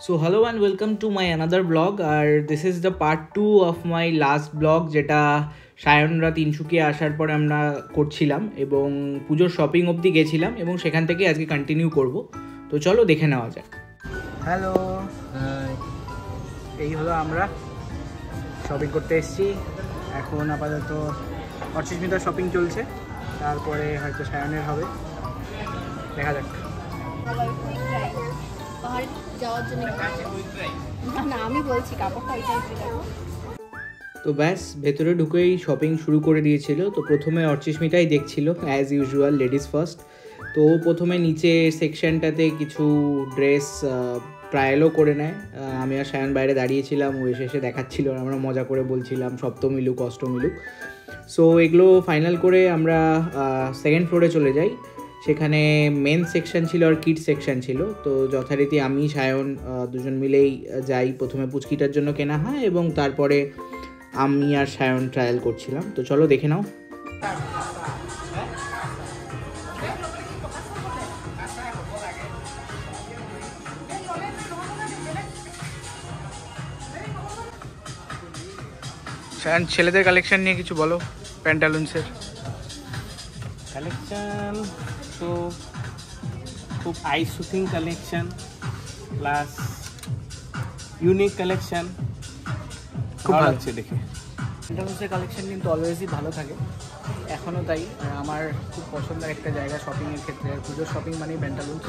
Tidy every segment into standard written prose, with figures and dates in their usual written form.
So hello and welcome to my another vlog. This is the part 2 of my last vlog যেটা সায়নরা তিনসুকিয়া আসার পরে আমরা করছিলাম এবং পুজোর শপিং অবধি গেছিলাম এবং সেখান থেকে আজকে কন্টিনিউ করব। তো চলো দেখে নেওয়া যাক। হ্যালো, এই হলো আমরা শপিং করতে এসেছি। এখন আপাতত অর্চিস্মিতার শপিং চলছে, তারপরে হয়তো সায়নের হবে, দেখা যাক। তো ব্যাস ভেতরে ঢুকেই শপিং শুরু করে দিয়েছিল। তো প্রথমে অর্চিস্মিতাই দেখছিল অ্যাজ ইউজুয়াল, লেডিস ফার্স্ট। তো প্রথমে নিচে সেকশনটাতে কিছু ড্রেস ট্রায়ালও করে নেয়। আমি আর সায়ন বাইরে দাঁড়িয়েছিলাম, ও এসে দেখাচ্ছিল, আমরা মজা করে বলছিলাম সপ্তমী লুক অষ্টমী লুক। সো এগুলো ফাইনাল করে আমরা সেকেন্ড ফ্লোরে চলে যাই। সেখানে মেন সেকশন ছিল আর কিড সেকশন ছিল। তো যথারীতি আমি সায়ন দুজন মিলেই যাই। প্রথমে পুচকিটার জন্য কেনা হয় এবং তারপরে আমি আর সায়ন ট্রায়াল করছিলাম। তো চলো দেখে নাও। সায়ন, ছেলেদের কালেকশন নিয়ে কিছু বলো। প্যান্টালুন্সের কালেকশন তো খুব I shooting collection plus unique collection, খুব ভালো লাগছে দেখে। প্যান্টালুন্সের কালেকশন কিন্তু অলওয়েজই ভালো থাকে, এখনও তাই। আমার খুব পছন্দের একটা জায়গা শপিংয়ের ক্ষেত্রে। পুজোর শপিং মানেই প্যান্টালুন্স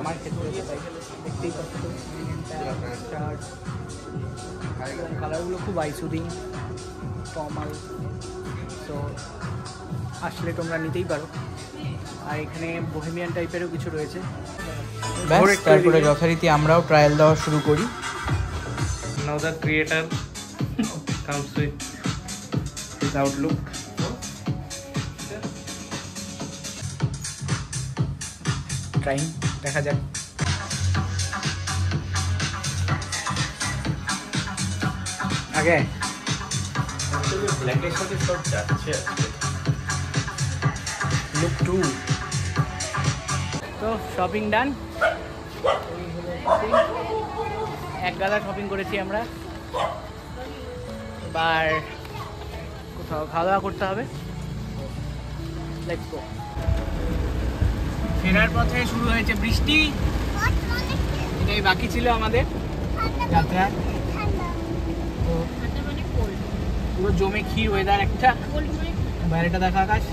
আমার ক্ষেত্রে। তাই দেখতেই পাচ্ছি শার্ট, কালারগুলো খুব আই শুটিং ফর্মাল। তো আসলে তোমরা নিতেই পারো। আর এখানে বোহেমিয়ান টাইপেরও কিছু রয়েছে। তারপরে যথারীতি আমরাও ট্রায়াল দেওয়া শুরু করি। Now the creator comes with his outlook. Trying, দেখা যাক। আগে ব্ল্যাকের সাথে সব যাচ্ছে লুক 2। তো শপিং ডান, এক গাদা শপিং করেছি আমরা। এবার কোথাও খাওয়া দাওয়া করতে হবে। Let's go. ফেরার পথে শুরু হয়েছে বৃষ্টি, এটাই বাকি ছিল আমাদের যাত্রা। তো পুরো জমে ক্ষীর ওয়েদার একটা। বাইরেটা দেখা আকাশ।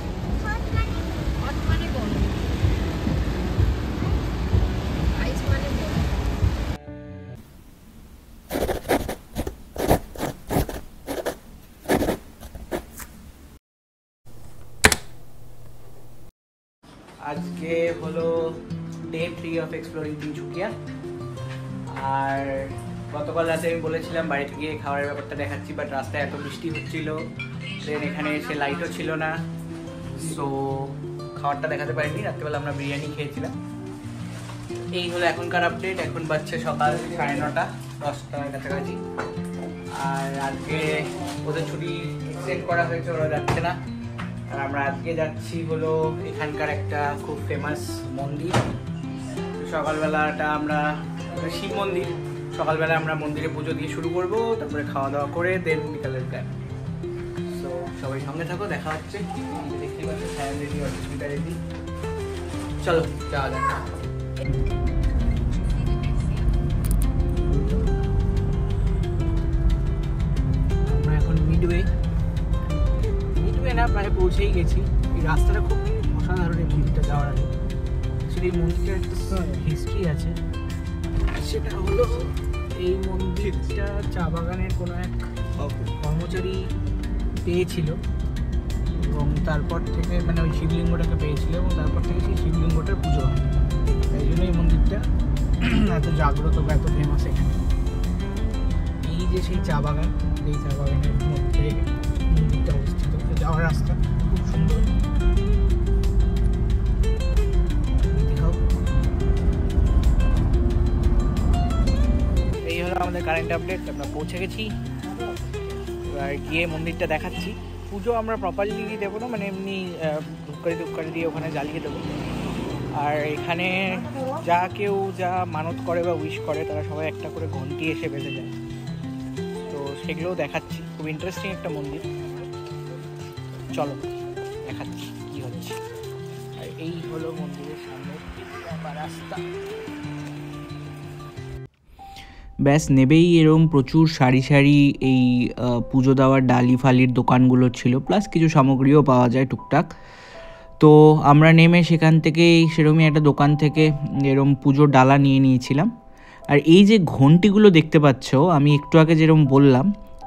আজকে হলো ডে 3 অফ এক্সপ্লোরিং তিনসুকিয়া। আর গতকাল রাতে আমি বলেছিলাম বাড়িতে গিয়ে খাবারের ব্যাপারটা দেখাচ্ছি, বাট রাস্তায় এত বৃষ্টি হচ্ছিল, ট্রেন এখানে এসে লাইটও ছিল না, সো খাবারটা দেখাতে পারিনি। রাত্রেবেলা আমরা বিরিয়ানি খেয়েছিলাম। এই হলো এখনকার আপডেট। এখন বাজছে সকাল 9:30, 10টার কাছাকাছি। আর আজকে ওদের ছুটি এক্সটেন্ড করা হয়েছে, ওরা যাচ্ছে না। আর আমরা আজকে যাচ্ছি হলো এখানকার একটা খুব ফেমাস মন্দির। সকালবেলাটা আমরা শিব মন্দির, সকালবেলা আমরা মন্দিরে পুজো দিয়ে শুরু করব, তারপরে খাওয়া দাওয়া করে দেন বিকালের প্ল্যান। সো সবাই সঙ্গে থাকো, দেখা হচ্ছে। দেখতে পাচ্ছি সায়ন রেডি, অর্চিস্মিতা রেডি। চলো যাওয়া যাক। আমরা এখন মিডওয়ে না, প্রায় পৌঁছেই গেছি। এই রাস্তাটা খুব অসাধারণ এই মন্দিরটা যাওয়ার আগে। অ্যাকচুয়ালি এই মন্দিরটার একটা হিস্ট্রি আছে। সেটা হলো এই মন্দিরটা চা বাগানের কোনো এক কর্মচারী পেয়েছিল এবং তারপর থেকে মানে ওই শিবলিঙ্গটাকে পেয়েছিল এবং তারপর থেকে সেই শিবলিঙ্গটার পুজো হয়। তাই জন্য এই মন্দিরটা এত জাগ্রত বা এত ফেমাস এখানে। এই যে সেই চা বাগান, এই চা বাগানের মধ্যে মন্দিরটা অবস্থিত। যাওয়ার রাস্তা খুব সুন্দর। এই হলো আমাদের কারেন্ট আপডেট। আমরা পৌঁছে গেছি, এবার গিয়ে মন্দিরটা দেখাচ্ছি। পুজো আমরা প্রপারলি দেবো না, মানে এমনি ধূপকাঠি দিয়ে ওখানে জ্বালিয়ে দেবো। আর এখানে যা কেউ যা মানত করে বা উইশ করে তারা সবাই একটা করে ঘন্টি এসে বেঁধে যায়, তো সেগুলোও দেখাচ্ছি। খুব ইন্টারেস্টিং একটা মন্দির, চলো দেখাচ্ছি কি হচ্ছে। আর এই হলো মন্দিরের সামনে রাস্তা। ব্যাস নেবেই এরকম প্রচুর সারি সারি এই পুজো দেওয়ার ডালি ফালির দোকানগুলো ছিল, প্লাস কিছু সামগ্রীও পাওয়া যায় টুকটাক। তো আমরা নেমে সেখান থেকে সেরকমই একটা দোকান থেকে এরকম পুজোর ডালা নিয়ে নিয়েছিলাম। আর এই যে ঘন্টিগুলো দেখতে পাচ্ছ, আমি একটু আগে যেরকম বললাম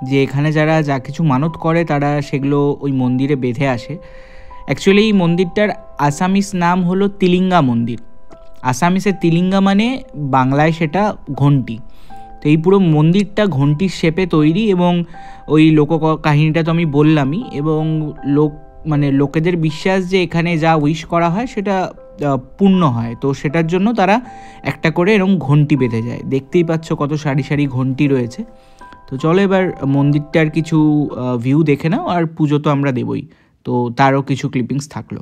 যে এখানে যারা যা কিছু মানত করে তারা সেগুলো ওই মন্দিরে বেঁধে আসে। অ্যাকচুয়ালি এই মন্দিরটার আসামিস নাম হলো তিলিঙ্গা মন্দির। আসামিসের তিলিঙ্গা মানে বাংলায় সেটা ঘন্টি। তো এই পুরো মন্দিরটা ঘন্টির শেপে তৈরি, এবং ওই কাহিনীটা তো আমি বললামই, এবং লোকেদের বিশ্বাস যে এখানে যা উইশ করা হয় সেটা পূর্ণ হয়। তো সেটার জন্য তারা একটা করে এরকম ঘন্টি বেঁধে যায়। দেখতেই পাচ্ছ কত সারি সারি ঘন্টি রয়েছে। তো চলো এবার মন্দিরটার কিছু ভিউ দেখে নাও, আর পুজো তো আমরা দেবই, তো তারও কিছু ক্লিপিংস থাকলো।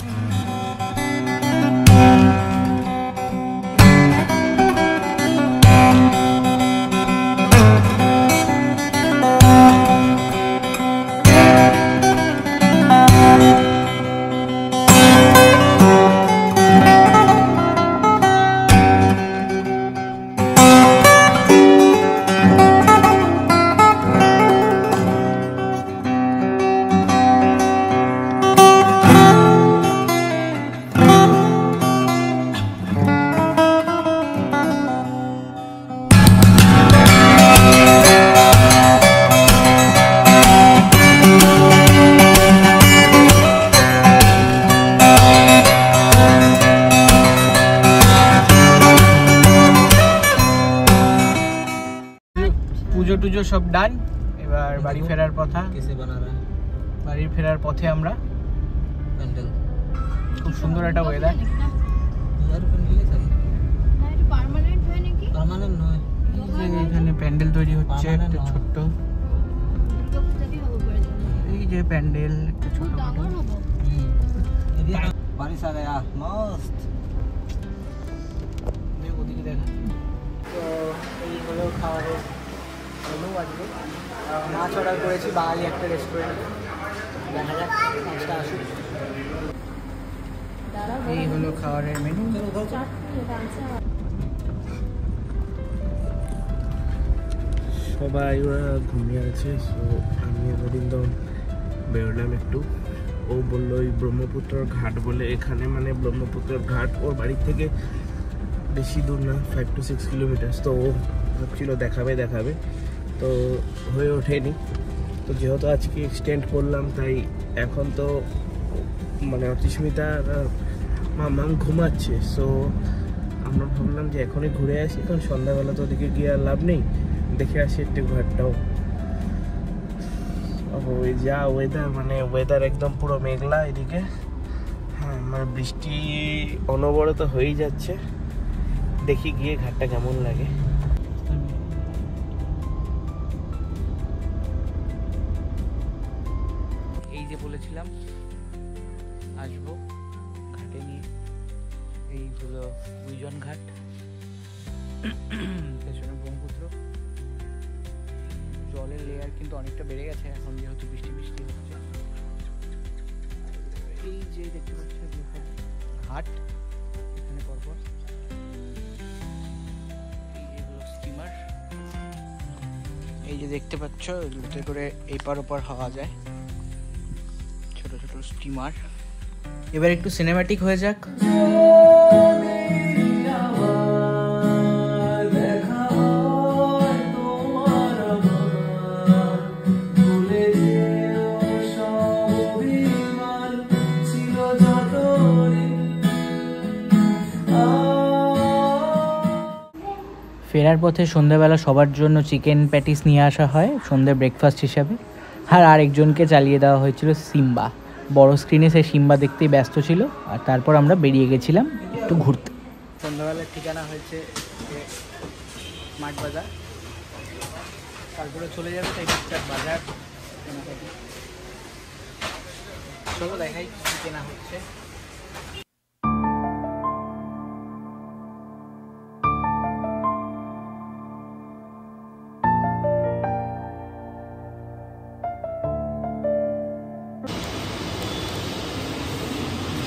পুজো টুজো সব ডান, এবার বাড়ি ফেরার কথা। বাড়ি ফেরার পথে আমরা খুব সুন্দর একটা ওয়েদার। এখানে প্যান্ডেল তৈরি হচ্ছে একটা ছোট্ট, এই যে প্যান্ডেল একটা ছোট ওদিকে দেখা। তো এই হলো খাবারের মেনু আজকে। মাছ অর্ডার করেছি বাঙালি একটা রেস্টুরেন্টে, দেখা যাক মাছটা আসুক। এই হলো খাবারের মেনু। সবাই ওরা ঘুমিয়ে আছে, সো আমি অরিন্দম বেরোলাম একটু। ও বললো ওই ব্রহ্মপুত্র ঘাট বলে এখানে, মানে ব্রহ্মপুত্র ঘাট ওর বাড়ির থেকে বেশি দূর না, 5 to 6 কিলোমিটার। তো ও ভাবছিল দেখাবে, তো হয়ে ওঠেনি। তো যেহেতু আজকে এক্সটেন্ড করলাম, তাই এখন তো মানে অতিস্মিতা মাম ঘুমাচ্ছে। সো আমরা ভাবলাম যে এখনই ঘুরে আসি, কারণ সন্ধ্যাবেলা তো ওদিকে গিয়ে আর লাভ নেই, দেখে আসি একটু ঘাটটাও। ওই যা ওয়েদার, মানে ওয়েদার একদম পুরো মেঘলা এদিকে। হ্যাঁ, মানে বৃষ্টি অনবরত হয়েই যাচ্ছে। দেখি গিয়ে ঘাটটা কেমন লাগে। এই যে বলেছিলাম আসবো ঘাটে নিয়ে, এই হলো উইজন ঘাট, পেছনে ব্রহ্মপুত্র। জলের লেয়ার কিন্তু অনেকটা বেড়ে গেছে এখন, যেহেতু বৃষ্টি হচ্ছে। এই যে দেখতে পাচ্ছি ঘাট, এখানে পরপর এই যে হলো স্টিমার। এই যে দেখতে পাচ্ছ এগুলোতে করে এপার ওপার হওয়া যায়, ছোট ছোট স্টিমার। এবার একটু সিনেম্যাটিক হয়ে যাক। ফেরার পথে সন্ধ্যাবেলা সবার জন্য চিকেন প্যাটিস নিয়ে আসা হয় সন্ধ্যে ব্রেকফাস্ট হিসাবে, আর আরেকজনকে চালিয়ে দেওয়া হয়েছিল সিম্বা। বড় স্ক্রিনে সে সিম্বা দেখতেই ব্যস্ত ছিল। আর তারপর আমরা বেরিয়ে গেছিলাম একটু ঘুরতে। সন্ধ্যাবেলার ঠিকানা হয়েছে স্মার্ট বাজার, তারপরে চলে যাবে তাই টুকটাক বাজার। চলো দেখাই কি কেনা হচ্ছে।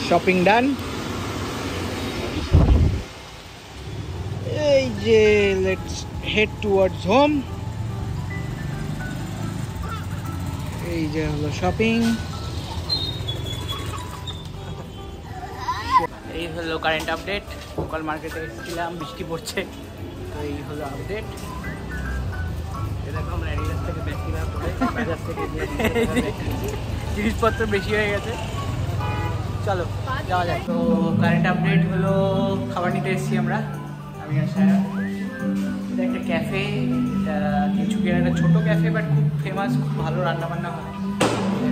শপিং ডান। এই যে লেটস হেড টুয়ার্ডস হোম। এই যে হলো শপিং। এই হলো কারেন্ট আপডেট। লোকাল মার্কেটে এসেছিলাম, বৃষ্টি পড়ছে, তো এই হলো আপডেট। এরকম রেডিদাস থেকে বেশি না পড়ে বাজার থেকে জিনিসপত্র বেশি হয়ে গেছে। চলো যাওয়া যায়। তো কারেন্ট আপডেট হলো, খাবার নিতে এসেছি আমরা, আমি আর সায়ন। এটা একটা ক্যাফে, এটা তিনসুকিয়ার একটা ছোটো ক্যাফে, বাট খুব ফেমাস, খুব ভালো রান্নাবান্না হয়।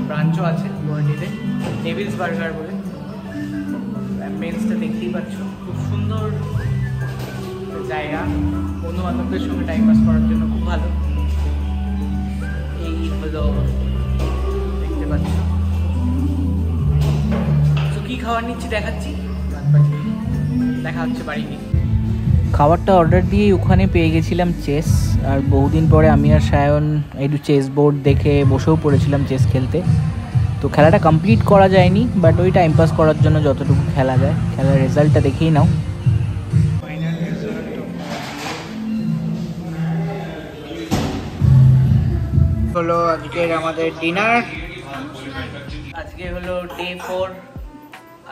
ব্রাঞ্চও আছে গুয়াহাটিতে, ডেভিলস বার্গার বলে। অ্যাম্বিয়েন্সটা দেখতেই পাচ্ছ, খুব সুন্দর জায়গা, বন্ধু বান্ধবদের সঙ্গে টাইম পাস করার জন্য খুব ভালো। এই হলো দেখতে পাচ্ছ। তো কী খাবার নিচ্ছি দেখাচ্ছি, দেখা হচ্ছে বাড়ি গিয়ে। খাবারটা অর্ডার দিয়ে ওখানে পেয়ে গেছিলাম চেস, আর বহুদিন পরে আমি আর সায়ন একটু চেস বোর্ড দেখে বসেও পড়েছিলাম চেস খেলতে। তো খেলাটা কমপ্লিট করা যায়নি, বাট ওই টাইম পাস করার জন্য যতটুকু খেলা যায়। খেলার রেজাল্টটা দেখেই নাও। হলো আজকের আমাদের ডিনার। আজকে হলো ডে 4,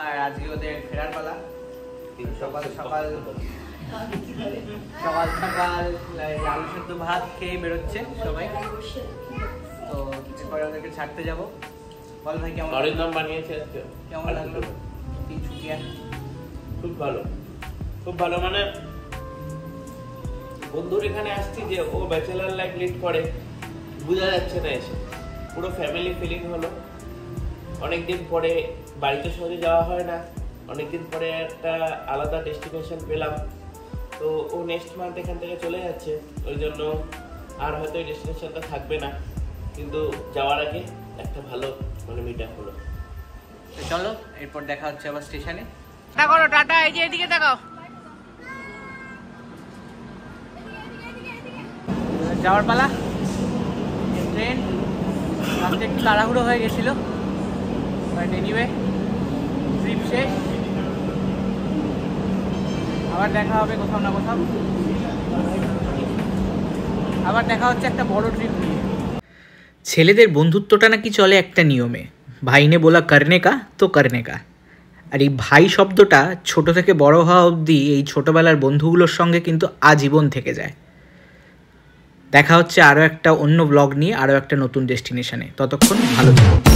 আর আজকে ওদের ফেরার পালা। সকাল সকাল আলু সেদ্ধ ভাত খেয়ে বেরোচ্ছে সবাই। তো এরপরে ওদেরকে ছাড়তে যাবো। বল ভাই কেমন বানিয়েছে আজকে, কেমন লাগলো তিনসুকিয়া? খুব ভালো, খুব ভালো। মানে বন্ধুর এখানে আসছি যে ও ব্যাচেলার লাইফ লিড করে, বোঝা যাচ্ছে না, এসে পুরো ফ্যামিলি ফিলিং হলো। অনেকদিন পরে বাড়িতে সহজে যাওয়া হয় না, অনেকদিন পরে একটা আলাদা ডেস্টিনেশন পেলাম। তো ও নেক্সট মান্থ এখান থেকে চলে যাচ্ছে, ওই জন্য আর হয়তো এই ডেস্টিনেশনটা থাকবে না, কিন্তু যাওয়ার আগে একটা ভালো মানে মিট আপ হলো। চলো এরপর দেখা হচ্ছে আবার স্টেশনে। টাটা করো, টাটা। এই যে এদিকে দেখাও। যাওয়ার পালা। ট্রেন রাস্তা একটু তাড়াহুড়ো হয়ে গেছিল, বাট এনিওয়ে ট্রিপ শেষ। আবার দেখা হবে কোথাও না কোথাও, আবার দেখা হচ্ছে একটা বড় ট্রিপ নিয়ে। ছেলেদের বন্ধুত্বটা নাকি চলে একটা নিয়মে, ভাইনে বলা করনে কা তো করনে কা। আর এই ভাই শব্দটা ছোট থেকে বড় হওয়া অবধি এই ছোটোবেলার বন্ধুগুলোর সঙ্গে কিন্তু আজীবন থেকে যায়। দেখা হচ্ছে আরও একটা অন্য ব্লগ নিয়ে, আরও একটা নতুন ডেস্টিনেশনে। ততক্ষণ ভালো থাকো।